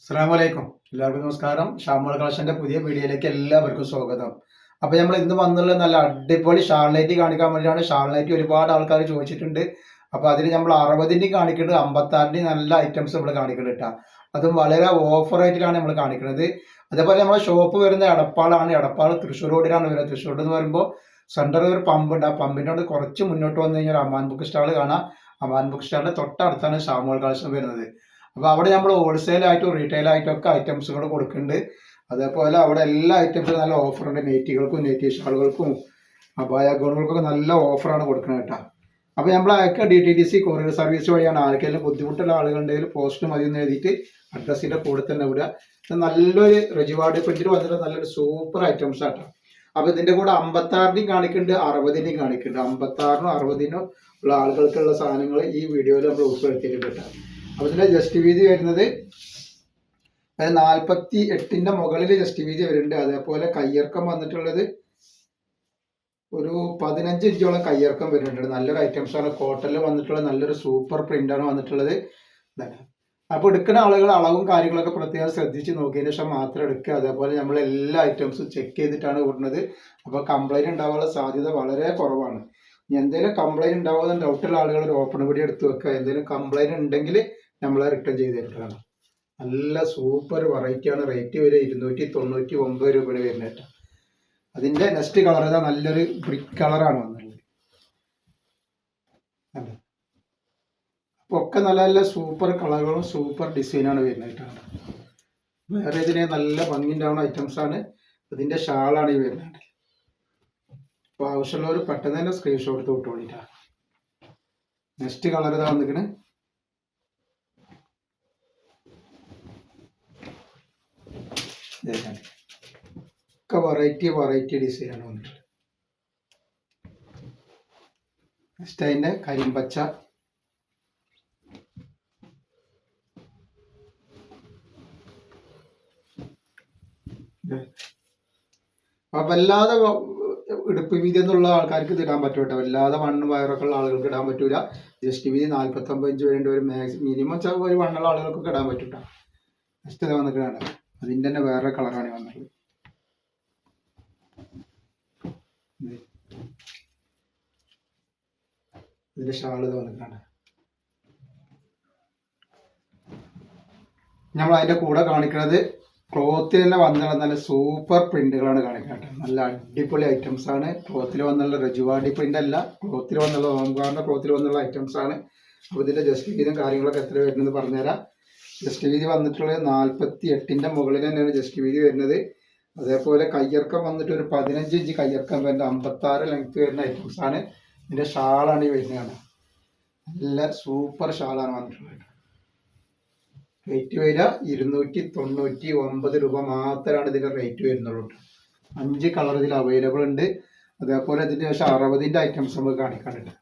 അസ്സലാമലൈക്കും. എല്ലാവർക്കും നമസ്കാരം. ഷാമോൾ കളക്ഷന്റെ പുതിയ വീഡിയോയിലേക്ക് എല്ലാവർക്കും സ്വാഗതം. അപ്പോൾ നമ്മൾ ഇന്ന് വന്നുള്ള നല്ല അടിപൊളി ഷാൾനൈറ്റ് കാണിക്കാൻ വേണ്ടിയാണ്. ഷാൾനൈറ്റ് ഒരുപാട് ആൾക്കാർ ചോദിച്ചിട്ടുണ്ട്. അപ്പോൾ അതിന് നമ്മൾ 60ന്റെ കാണിക്കുന്നുണ്ട്, 56ന്റെ നല്ല ഐറ്റംസ് നമ്മൾ കാണിക്കുന്നുണ്ട് കേട്ടോ. അതും വളരെ ഓഫർ റേറ്റിലാണ് നമ്മൾ കാണിക്കുന്നത്. അതേപോലെ നമ്മുടെ ഷോപ്പ് വരുന്നത് എടപ്പാളാണ്. എടപ്പാൾ തൃശ്ശൂർ റോഡിലാണ് വരുന്നത്. തൃശ്ശൂർ എന്ന് പറയുമ്പോൾ സെൻറ്ററിൽ ഒരു പമ്പുണ്ട്. ആ പമ്പിനോട് കുറച്ച് മുന്നോട്ട് വന്നു കഴിഞ്ഞാൽ അമാൻ ബുക്ക് സ്റ്റാൾ കാണാം. അമാൻ ബുക്ക് സ്റ്റാളിന്റെ തൊട്ടടുത്താണ് ഷാമോൾ കളക്ഷൻ വരുന്നത്. അപ്പോൾ അവിടെ നമ്മൾ ഹോൾസെയിലായിട്ടും റീറ്റെയിൽ ആയിട്ടും ഒക്കെ ഐറ്റംസുകൾ കൊടുക്കുന്നുണ്ട്. അതേപോലെ അവിടെ എല്ലാ ഐറ്റംസും നല്ല ഓഫറുണ്ട്. നെറ്റികൾക്കും നെറ്റി ഷാളുകൾക്കും അബായ ഗൗണുകൾക്കൊക്കെ നല്ല ഓഫറാണ് കൊടുക്കുന്നത് കേട്ടോ. അപ്പോൾ നമ്മൾ അയക്കുക DTDC കൊറിയർ സർവീസ് വഴിയാണ്. ആർക്കെങ്കിലും ബുദ്ധിമുട്ടുള്ള ആളുകളുണ്ടെങ്കിൽ പോസ്റ്റ് മതി എന്ന് എഴുതിയിട്ട് അഡ്രസ്സിൻ്റെ കൂടെ തന്നെ വിടുക. നല്ലൊരു റെജിവാർഡ് പ്രിന്റിൽ വന്നിട്ട് നല്ലൊരു സൂപ്പർ ഐറ്റംസ് ആട്ടോ. അപ്പോൾ ഇതിൻ്റെ കൂടെ 56ന്റെയും കാണിക്കുന്നുണ്ട്, 60ന്റെയും കാണിക്കുന്നുണ്ട്. 56നും 60നും ഉള്ള ആളുകൾക്കുള്ള സാധനങ്ങൾ ഈ വീഡിയോയിൽ നമ്മൾ ഉൾപ്പെടുത്തിയിട്ടുണ്ട് കേട്ടോ. അപ്പോൾ ഇതിൻ്റെ ജസ്റ്റ് വീതി വരുന്നത് 48ന്റെ മുകളിൽ ജസ്റ്റ് വീതി വരുന്നുണ്ട്. അതേപോലെ കയ്യിറക്കം വന്നിട്ടുള്ളത് ഒരു 15 ഇഞ്ചോളം കയ്യിറക്കം വരുന്നുണ്ട്. നല്ലൊരു ഐറ്റംസ് ആണ്. കോട്ടണിൽ വന്നിട്ടുള്ള നല്ലൊരു സൂപ്പർ പ്രിന്റാണ് വന്നിട്ടുള്ളത്. അപ്പോൾ എടുക്കുന്ന ആളുകൾ അളവും കാര്യങ്ങളൊക്കെ പ്രത്യേകം ശ്രദ്ധിച്ച് നോക്കിയതിന് ശേഷം മാത്രം എടുക്കുക. അതേപോലെ നമ്മൾ എല്ലാ ഐറ്റംസും ചെക്ക് ചെയ്തിട്ടാണ് വിടുന്നത്. അപ്പോൾ കംപ്ലൈൻറ്റ് ഉണ്ടാവാനുള്ള സാധ്യത വളരെ കുറവാണ്. ഇനി എന്തെങ്കിലും കംപ്ലൈൻറ്റ് ഉണ്ടാവുന്ന ഡൗട്ടുള്ള ആളുകൾ ഒരു ഓപ്പൺ വീഡിയോ എടുത്ത് വെക്കുക. എന്തെങ്കിലും കംപ്ലൈൻറ്റ് ഉണ്ടെങ്കിൽ നമ്മൾ റിട്ടേൺ ചെയ്ത് തരുന്നതാണ്. നല്ല സൂപ്പർ വെറൈറ്റിയാണ്. റേറ്റ് വരെ 299 രൂപയുടെ വരുന്നത്. അതിൻ്റെ നെക്സ്റ്റ് കളർ ഏതാ, നല്ലൊരു ബ്രിക്ക് കളറാണ് വന്നിട്ടുള്ളത്. അപ്പോൾ ഒക്കെ നല്ല നല്ല സൂപ്പർ കളറുകളും സൂപ്പർ ഡിസൈനാണ് വരുന്നത്. വേറെ ഇതിന് നല്ല ഭംഗി ഉണ്ടാവുന്ന ഐറ്റംസ് ആണ്. ഇതിൻ്റെ ഷാളാണ് ഈ വരുന്നത്. അപ്പോൾ ആവശ്യമുള്ളവർ പെട്ടെന്ന് തന്നെ സ്ക്രീൻഷോട്ട് എടുത്ത് വിട്ടുകൊണ്ടിട്ടാണ്. നെക്സ്റ്റ് കളർ ഇതാ വന്നിരിക്കണേ. ഒക്കെ വെറൈറ്റി ഡിസൈനാണ് വന്നിട്ടുള്ളത്. നെക്സ്റ്റ് അതിൻ്റെ കരിമ്പച്ച, അപ്പൊ വല്ലാതെ ഇടുപ്പ് വീതി എന്നുള്ള ആൾക്കാർക്ക് ഇത് ഇടാൻ പറ്റും കേട്ടോ. വല്ലാതെ മണ്ണും വയറൊക്കെ ഉള്ള ആളുകൾക്ക് ഇടാൻ പറ്റൂല. ജസ്റ്റ് വീതി 49 ഇഞ്ച് വരേണ്ട ഒരു മിനിമം ഒരു മണ്ണുള്ള ആളുകൾക്കൊക്കെ ഇടാൻ പറ്റും കേട്ടോ. നെക്സ്റ്റ് ഇത് വന്നിട്ടാണ്. അതിൻ്റെ തന്നെ വേറെ കളറാണ് വന്നിട്ടുള്ളത്. ഇതിന്റെ ഷാള് ഇത് വന്നിട്ടാണ്. നമ്മൾ അതിന്റെ കൂടെ കാണിക്കുന്നത് ക്ലോത്തിൽ തന്നെ വന്നുള്ള നല്ല സൂപ്പർ പ്രിന്റുകളാണ് കാണിക്കുന്നത്. നല്ല അടിപൊളി ഐറ്റംസ് ആണ്. ക്ലോത്തിൽ വന്നുള്ള രജുവാടി പ്രിന്റ് അല്ല, ക്ലോത്തിൽ വന്നുള്ള ഓംകാറിന്റെ ക്ലോത്തിൽ വന്നുള്ള ഐറ്റംസ് ആണ്. അപ്പോൾ ഇതിന്റെ ജസ്റ്റ് വീതിയും കാര്യങ്ങളൊക്കെ എത്ര വരുന്നത് പറഞ്ഞുതരാം. ജസ്റ്റ് വീതി വന്നിട്ടുള്ളത് 48ന്റെ മുകളിൽ തന്നെയാണ് ജസ്റ്റ് വീതി വരുന്നത്. അതേപോലെ കയ്യിറക്കം വന്നിട്ട് ഒരു 15 ഇഞ്ച് കയ്യിറക്കം വരുന്ന 56 ലെങ്ത് വരുന്ന ഐറ്റംസ് ആണ്. ഇതിന്റെ ഷാളാണ് ഈ വരുന്നതാണ്. നല്ല സൂപ്പർ ഷാളാണ് വന്നിട്ടുള്ളത്. റേറ്റ് വരിക 299 രൂപ മാത്രമാണ് ഇതിന്റെ റേറ്റ് വരുന്നുള്ളൂ. 5 കളർ ഇതിൽ അവൈലബിൾ ഉണ്ട്. അതേപോലെ ഇതിന്റെ ശേഷം 60ന്റെ ഐറ്റംസ് നമുക്ക് കാണിക്കാനുണ്ട്.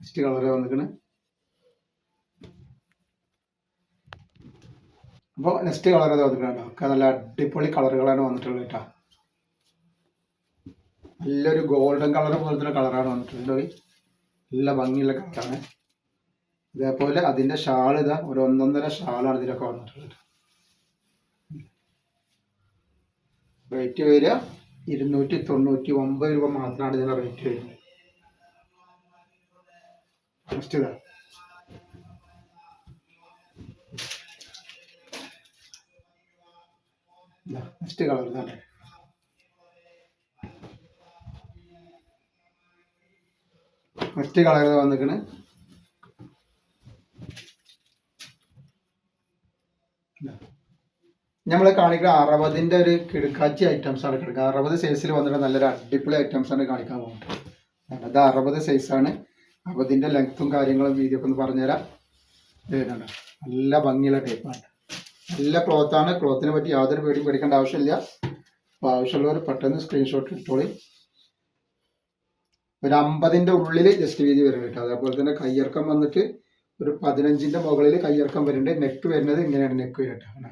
Next colour വന്നിരിക്കണേ. അപ്പോൾ നെക്സ്റ്റ് കളർ വന്നിട്ടുണ്ടോ. ഒക്കെ നല്ല അടിപൊളി കളറുകളാണ് വന്നിട്ടുള്ളത് കേട്ടോ. നല്ലൊരു ഗോൾഡൻ കളർ പോലത്തെ കളറാണ് വന്നിട്ടുള്ളത്. നല്ല ഭംഗിയുള്ള കളറാണ്. അതേപോലെ അതിന്റെ ഷാൾ ഇതാ ഒരു 1.5 ഷാളാണ് ഇതിലൊക്കെ വന്നിട്ടുള്ളത്. റേറ്റ് വരിക 299 രൂപ മാത്രമാണ് ഇതിന്റെ റേറ്റ് വരുന്നത്. നെക്സ്റ്റ് ഇതാ നെക്സ്റ്റ് കളർ ഇതാണ്. നെക്സ്റ്റ് കളർ വന്നിക്കണ്. നമ്മൾ കാണിക്കുന്ന 60ന്റെ ഒരു കിടക്കാച്ചി ഐറ്റംസ് ആണ്. 60 സൈസിൽ വന്നിട്ട് നല്ലൊരു അടിപൊളി ഐറ്റംസ് ആണ് കാണിക്കാൻ പോകുന്നത്. അത് 60 സൈസാണ്. അപ്പോൾ ഇതിന്റെ ലെങ്ത്തും കാര്യങ്ങളും വീതിയൊക്കെ ഒന്ന് പറഞ്ഞുതരാം. വരുന്നുണ്ട്. നല്ല ഭംഗിയുള്ള ടൈപ്പാണ്. നല്ല ക്ലോത്താണ്. ക്ലോത്തിനെ പറ്റി യാതൊരു പേടിയും പേടിക്കേണ്ട ആവശ്യമില്ല. അപ്പോൾ ആവശ്യമുള്ളവർ പെട്ടെന്ന് സ്ക്രീൻഷോട്ട് ഇട്ടോളി. ഒരു 50ന്റെ ഉള്ളിൽ ജസ്റ്റ് വീതി വരുന്നുണ്ട്. അതേപോലെ തന്നെ കയ്യിറക്കം വന്നിട്ട് ഒരു 15ന്റെ മുകളിൽ കയ്യിറക്കം വരുന്നുണ്ട്. നെക്ക് വരുന്നത് ഇങ്ങനെയാണ് നെക്ക് വരുന്നത്.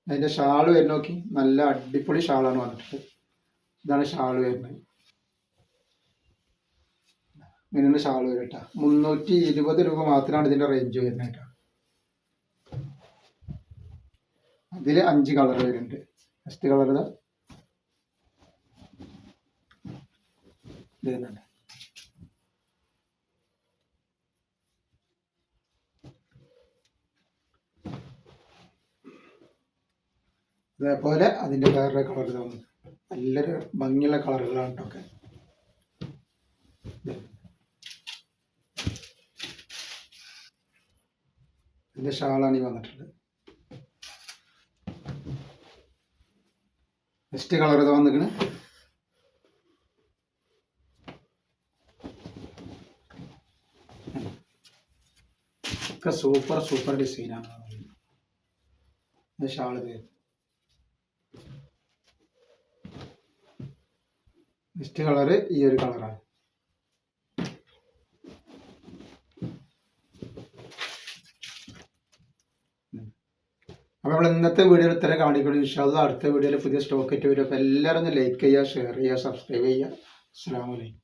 അതിന്റെ ഷാള് വരുന്ന നോക്കി, നല്ല അടിപൊളി ഷാളാണ് വന്നിട്ടുള്ളത്. ഇതാണ് ഷാള് വരുന്നത്. ഇങ്ങനെയാണ് ഷാൾ വരും കേട്ടോ. 320 രൂപ മാത്രമാണ് ഇതിൻ്റെ റേഞ്ച് വരുന്നത് കേട്ടോ. അതിൽ 5 കളർ വരുന്നുണ്ട്. ഫസ്റ്റ് കളർ വരുന്നുണ്ട്. അതേപോലെ അതിൻ്റെ വേറൊരു കളർ തോന്നുന്നു. നല്ലൊരു ഭംഗിയുള്ള കളറുകളാണ് കേട്ടോ. ഇതിൻ്റെ ഷാളാണ് ഈ വന്നിട്ടുള്ളത്. നെക്സ്റ്റ് കളർ ഇത് വന്നിക്കണ്. ഒക്കെ സൂപ്പർ ഡിസൈനാണ്. ഷാൾ ഇത്. നെക്സ്റ്റ് കളർ ഈ ഒരു കളറാണ്. അപ്പോൾ നമ്മൾ ഇന്നത്തെ വീഡിയോയിൽ ഇത്ര കാണിക്കണം. ഇൻഷാ അല്ലാഹ് അടുത്ത വീഡിയോയിൽ പുതിയ സ്റ്റോക്ക് ആയിട്ട് വരും. അപ്പോൾ എല്ലാവരും ഒന്ന് ലൈക്ക് ചെയ്യുക, ഷെയർ ചെയ്യുക, സബ്സ്ക്രൈബ് ചെയ്യുക. അസ്സലാമു അലൈക്കും.